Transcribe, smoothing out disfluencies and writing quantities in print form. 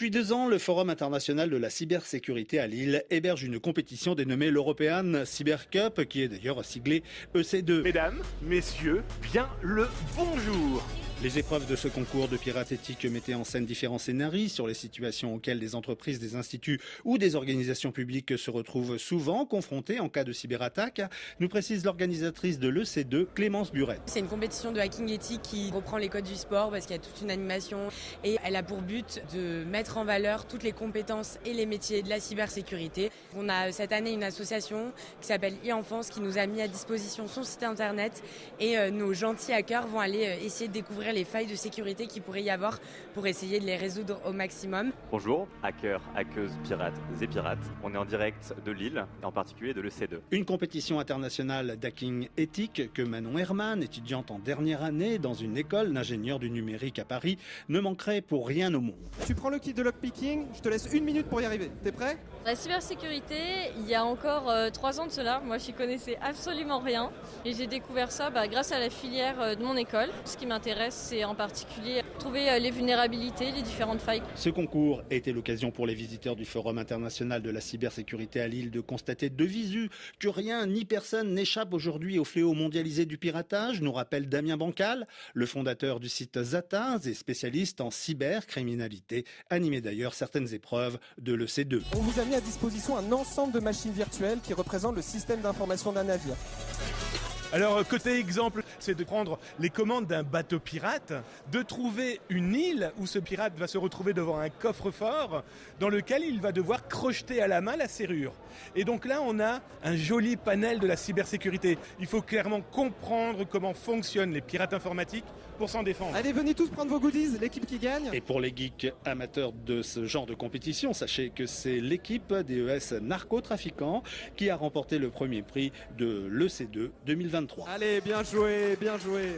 Depuis 2 ans, le Forum international de la cybersécurité à Lille héberge une compétition dénommée l'European Cyber Cup, qui est d'ailleurs siglée EC2. Mesdames, messieurs, bien le bonjour. Les épreuves de ce concours de pirates éthiques mettaient en scène différents scénarios sur les situations auxquelles des entreprises, des instituts ou des organisations publiques se retrouvent souvent confrontées en cas de cyberattaque, nous précise l'organisatrice de l'EC2, Clémence Burette. C'est une compétition de hacking éthique qui reprend les codes du sport parce qu'il y a toute une animation et elle a pour but de mettre en valeur toutes les compétences et les métiers de la cybersécurité. On a cette année une association qui s'appelle e-Enfance qui nous a mis à disposition son site internet et nos gentils hackers vont aller essayer de découvrir les failles de sécurité qu'il pourrait y avoir pour essayer de les résoudre au maximum. Bonjour, hackers, hackeuses, pirates et pirates. On est en direct de Lille, en particulier de l'EC2. Une compétition internationale d'hacking éthique que Manon Herman, étudiante en dernière année dans une école d'ingénieurs du numérique à Paris, ne manquerait pour rien au monde. Tu prends le kit de lockpicking, je te laisse 1 minute pour y arriver. T'es prêt ? La cybersécurité, il y a encore 3 ans de cela, moi j'y connaissais absolument rien et j'ai découvert ça grâce à la filière de mon école. Ce qui m'intéresse, c'est en particulier trouver les vulnérabilités, les différentes failles. Ce concours était l'occasion pour les visiteurs du Forum international de la cybersécurité à Lille de constater de visu que rien ni personne n'échappe aujourd'hui au fléau mondialisé du piratage, nous rappelle Damien Bancal, le fondateur du site Zata et spécialiste en cybercriminalité, animé d'ailleurs certaines épreuves de l'EC2. On vous a mis à disposition un ensemble de machines virtuelles qui représentent le système d'information d'un navire. Alors, côté exemple, c'est de prendre les commandes d'un bateau pirate, de trouver une île où ce pirate va se retrouver devant un coffre-fort dans lequel il va devoir crocheter à la main la serrure. Et donc là, on a un joli panel de la cybersécurité. Il faut clairement comprendre comment fonctionnent les pirates informatiques pour s'en défendre. Allez, venez tous prendre vos goodies, l'équipe qui gagne. Et pour les geeks amateurs de ce genre de compétition, sachez que c'est l'équipe DES narcotrafiquants qui a remporté le premier prix de l'EC2 2023. Allez, bien joué, bien joué.